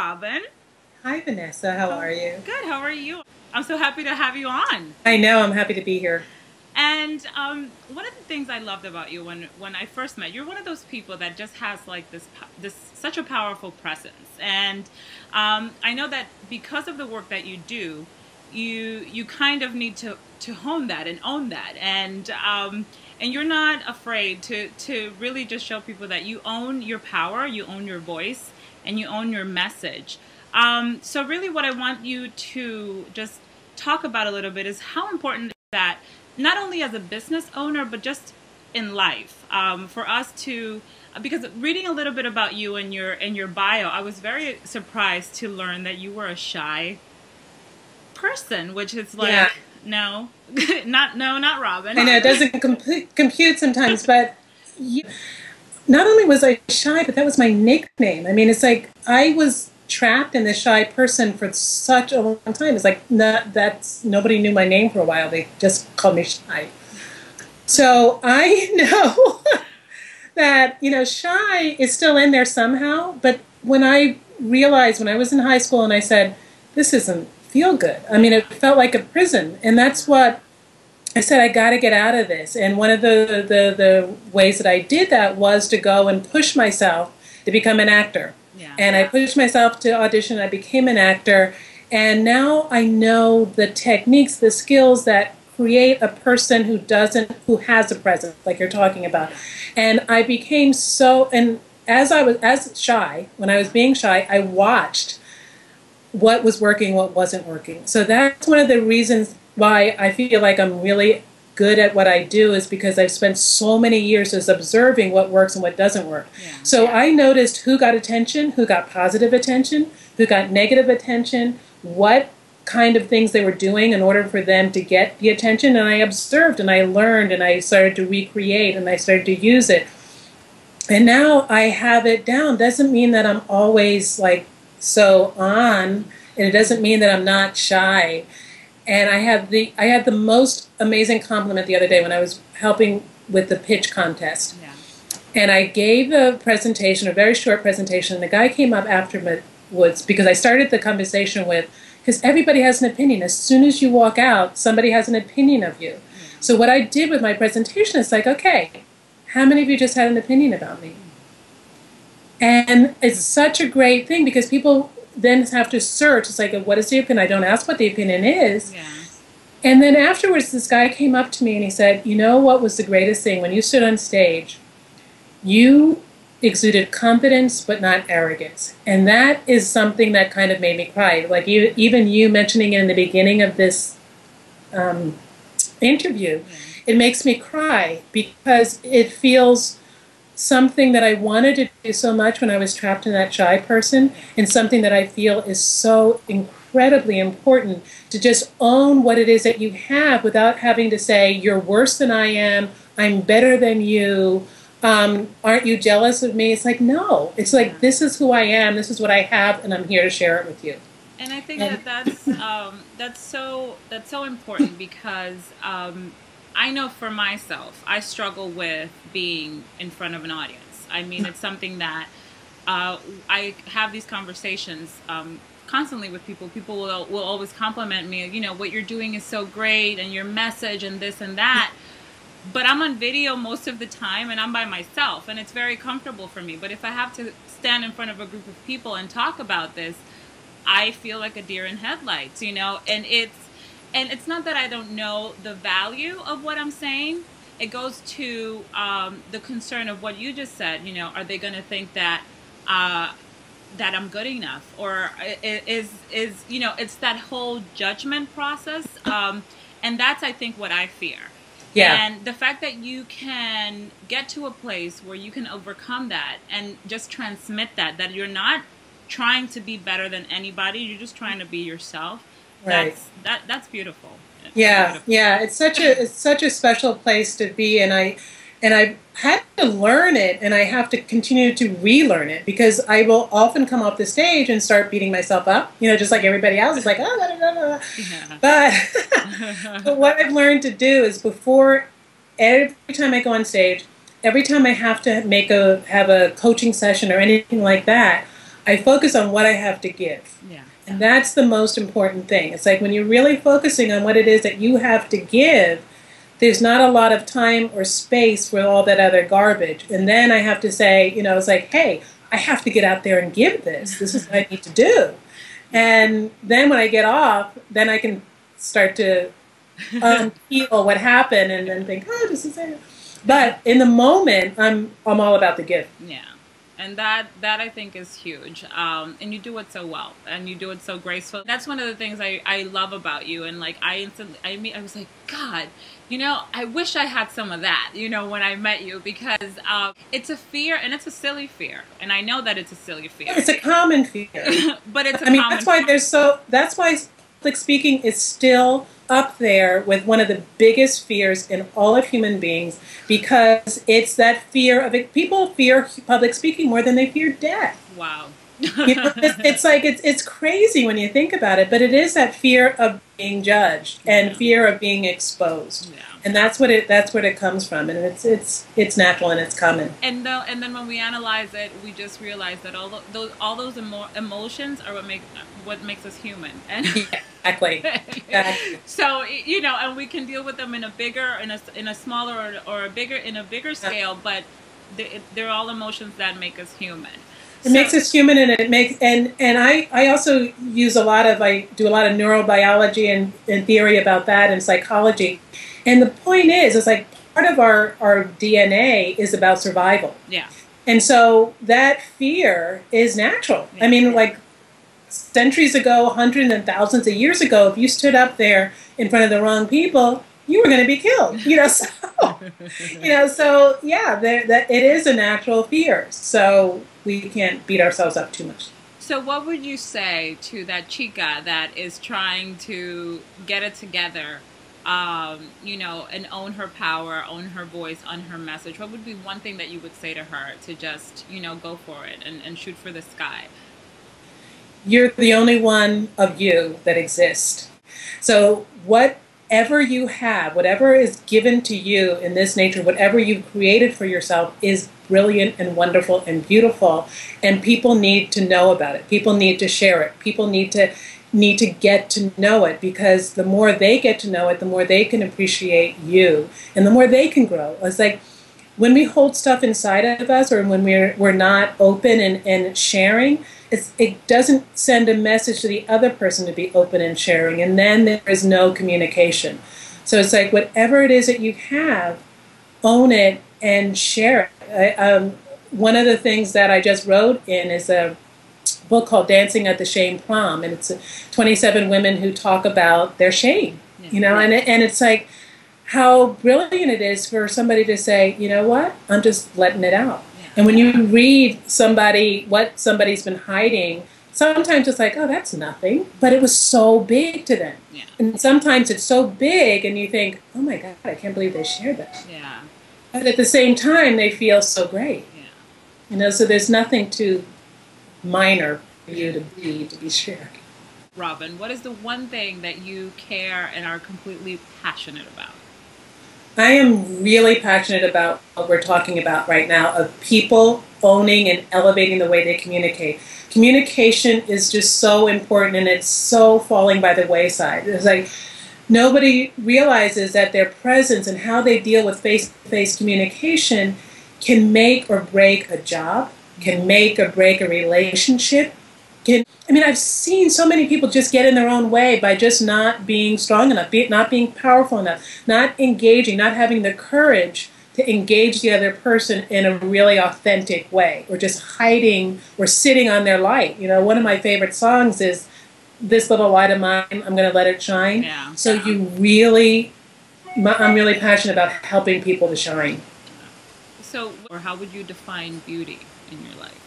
Robyn. Hi, Vanessa. How are you? Good. How are you? I'm so happy to have you on. I know. I'm happy to be here. And one of the things I loved about you when I first met, you're one of those people that just has like this such a powerful presence. And I know that because of the work that you do, you kind of need to hone that and own that. And you're not afraid to really just show people that you own your power, you own your voice, and you own your message. So really what I want you to just talk about a little bit is how important is that, not only as a business owner, but just in life, for us to, because reading a little bit about you and your bio, I was very surprised to learn that you were a shy person, which is like, yeah. No, not Robyn. I know it doesn't compute sometimes, but not only was I shy, but that was my nickname. I mean, it's like I was trapped in the shy person for such a long time. It's like nobody knew my name for a while. They just called me shy. So I know that, shy is still in there somehow. But when I realized when I was in high school and I said, this doesn't feel good. I mean, it felt like a prison. And that's what I said, I got to get out of this. And one of the ways that I did that was to go and push myself to become an actor. Yeah. And I pushed myself to audition. I became an actor. And now I know the techniques, the skills that create a person who has a presence, like you're talking about. And I became and as shy, when I was being shy, I watched what was working, what wasn't working. So that's one of the reasons why I feel like I'm really good at what I do, is because I've spent so many years just observing what works and what doesn't work. Yeah. So I noticed who got attention, who got positive attention, who got negative attention, what kind of things they were doing in order for them to get the attention. And I observed and I learned and I started to recreate and I started to use it. And now I have it down. Doesn't mean that I'm always like so on, and it doesn't mean that I'm not shy. And I had the most amazing compliment the other day when I was helping with the pitch contest. Yeah. And I gave a presentation, a very short presentation, and the guy came up afterwards, because I started the conversation with, because everybody has an opinion. As soon as you walk out, somebody has an opinion of you. Yeah. So what I did with my presentation is like, okay, how many of you just had an opinion about me? And it's such a great thing, because people then have to search. It's like, what is the opinion? I don't ask what the opinion is. Yeah. And then afterwards, this guy came up to me and he said, you know what was the greatest thing? When you stood on stage, you exuded confidence but not arrogance. And that is something that kind of made me cry. Like even you mentioning it in the beginning of this interview, yeah. It makes me cry, because it feels something that I wanted to do so much when I was trapped in that shy person, and something that I feel is so incredibly important, to just own what it is that you have without having to say, you're worse than I am, I'm better than you, aren't you jealous of me? It's like, no. It's like, this is who I am, this is what I have, and I'm here to share it with you. And I think that's so important, because I know for myself, I struggle with being in front of an audience. I mean, it's something that I have these conversations constantly with people. People will always compliment me, what you're doing is so great, and your message and this and that. But I'm on video most of the time, and I'm by myself, and it's very comfortable for me. But if I have to stand in front of a group of people and talk about this, I feel like a deer in headlights, and it's not that I don't know the value of what I'm saying. It goes to the concern of what you just said. Are they going to think that that I'm good enough, or is it's that whole judgment process, and that's, I think, what I fear. Yeah. And the fact that you can get to a place where you can overcome that and just transmit that you're not trying to be better than anybody, you're just trying to be yourself. Right. That's beautiful. Yeah, beautiful. Yeah. It's such a special place to be, and I had to learn it, and I have to continue to relearn it, because I will often come off the stage and start beating myself up, just like everybody else. It's like, oh, blah, blah, blah. Yeah. But what I've learned to do is, before every time I go on stage, every time I have to have a coaching session or anything like that, I focus on what I have to give. Yeah. And that's the most important thing. It's like when you're really focusing on what it is that you have to give, there's not a lot of time or space for all that other garbage. And then I have to say, it's like, hey, I have to get out there and give this. This is what I need to do. And then when I get off, then I can start to feel what happened and then think, oh, this is it. But in the moment, I'm all about the gift. Yeah. And that I think is huge. And you do it so well, and you do it so graceful. That's one of the things I love about you. And like I was like, God, I wish I had some of that, when I met you, because it's a fear, and it's a silly fear. And I know that it's a silly fear. It's a common fear. But it's a common fear. That's why public speaking is still up there with one of the biggest fears in all of human beings, because it's that fear of it. People fear public speaking more than they fear death. Wow. It's crazy when you think about it, but it is that fear of being judged and fear of being exposed. Yeah. And that's what it comes from, and it's natural and it's common. And then when we analyze it, we just realize that all those emotions are what makes us human. And exactly. So and we can deal with them in a bigger, in a smaller or a bigger scale, but they're all emotions that make us human. It makes us human, and it makes and I also use I do a lot of neurobiology and theory about that, and psychology. And the point is, it's like part of our DNA is about survival. Yeah. And so that fear is natural. Yeah. I mean, like centuries ago, hundreds and thousands of years ago, if you stood up there in front of the wrong people, you were going to be killed. So yeah, that it is a natural fear. So we can't beat ourselves up too much. So what would you say to that chica that is trying to get it together, and own her power, own her voice, own her message? What would be one thing that you would say to her to just, go for it and shoot for the sky? You're the only one of you that exists. So whatever you have, whatever is given to you in this nature, whatever you've created for yourself is brilliant and wonderful and beautiful, and people need to know about it. People need to share it. People need to get to know it, because the more they get to know it, the more they can appreciate you, and the more they can grow. It's like when we hold stuff inside of us, or when we're not open and sharing, it doesn't send a message to the other person to be open and sharing, and then there is no communication. So it's like whatever it is that you have, own it and share it. One of the things that I just wrote in is a book called Dancing at the Shame Prom, and it's 27 women who talk about their shame, and it's like how brilliant it is for somebody to say, you know what, I'm just letting it out. Yeah. And when you read what somebody's been hiding, sometimes it's like, oh, that's nothing, but it was so big to them. Yeah. And sometimes it's so big and you think, oh my God, I can't believe they shared that. Yeah. But at the same time, they feel so great. Yeah. So there's nothing too minor for you to be shared. Robyn, what is the one thing that you care and are completely passionate about? I am really passionate about what we're talking about right now, of people owning and elevating the way they communicate. Communication is just so important, and it's so falling by the wayside. It's like nobody realizes that their presence and how they deal with face-to-face communication can make or break a job, can make or break a relationship. I've seen so many people just get in their own way by just not being strong enough, not being powerful enough, not engaging, not having the courage to engage the other person in a really authentic way, or just hiding or sitting on their light. One of my favorite songs is This Little Light of Mine, I'm Going to Let It Shine. Yeah. So I'm really passionate about helping people to shine. So, or how would you define beauty in your life?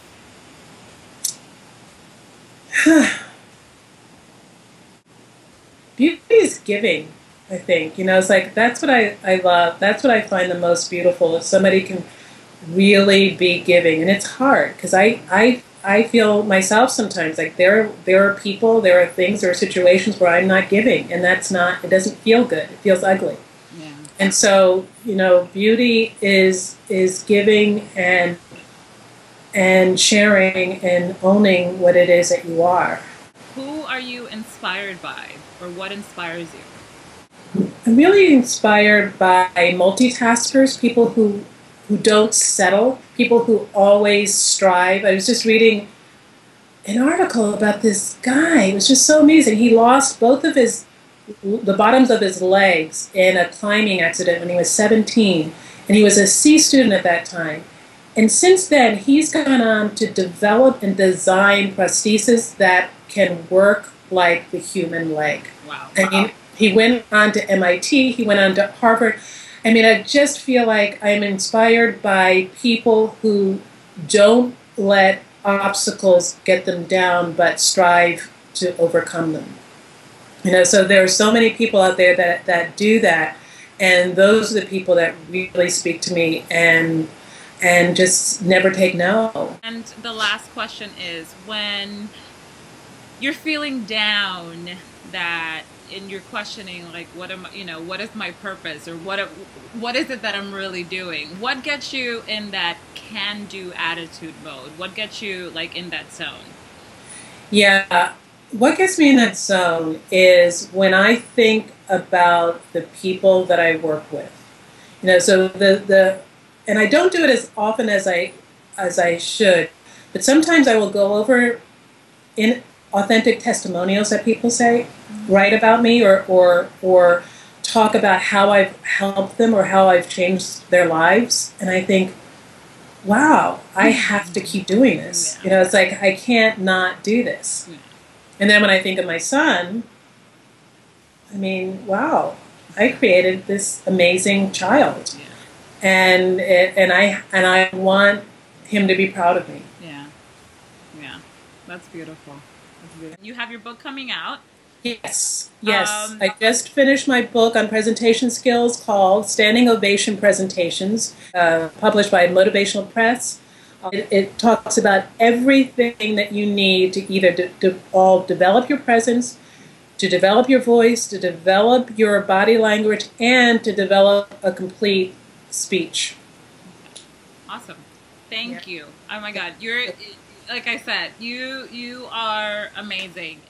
Beauty is giving, I think. It's like that's what I love. That's what I find the most beautiful, if somebody can really be giving. And it's hard, because I feel myself sometimes like there are people, there are things, there are situations where I'm not giving, and it doesn't feel good. It feels ugly. Yeah. And so, beauty is giving and and sharing and owning what it is that you are. Who are you inspired by, or what inspires you? I'm really inspired by multitaskers, people who don't settle, people who always strive. I was just reading an article about this guy. It was just so amazing. He lost both of the bottoms of his legs in a climbing accident when he was 17, and he was a C student at that time. And since then, he's gone on to develop and design prostheses that can work like the human leg. Wow. I mean, he went on to MIT, he went on to Harvard. I mean, I just feel like I'm inspired by people who don't let obstacles get them down, but strive to overcome them. You know, so there are so many people out there that do that, and those are the people that really speak to me and just never take no. And the last question is, when you're feeling down, that and you're questioning, like, what is my purpose, or what is it that I'm really doing? What gets you in that can-do attitude mode? What gets you, like, in that zone? Yeah, what gets me in that zone is when I think about the people that I work with. You know, so and I don't do it as often as I should, but sometimes I will go over in authentic testimonials that people say, write about me, or talk about how I've helped them or how I've changed their lives, and I think, wow, I have to keep doing this. Yeah. You know, it's like I can't not do this. Yeah. And then when I think of my son, I mean, wow, I created this amazing child. Yeah. And I want him to be proud of me. Yeah. Yeah. That's beautiful. That's beautiful. You have your book coming out. Yes. Yes. I just finished my book on presentation skills called Standing Ovation Presentations, published by Motivational Press. It talks about everything that you need to either develop your presence, to develop your voice, to develop your body language, and to develop a complete speech. Awesome. Thank you. Oh my God. You're, like I said, you are amazing.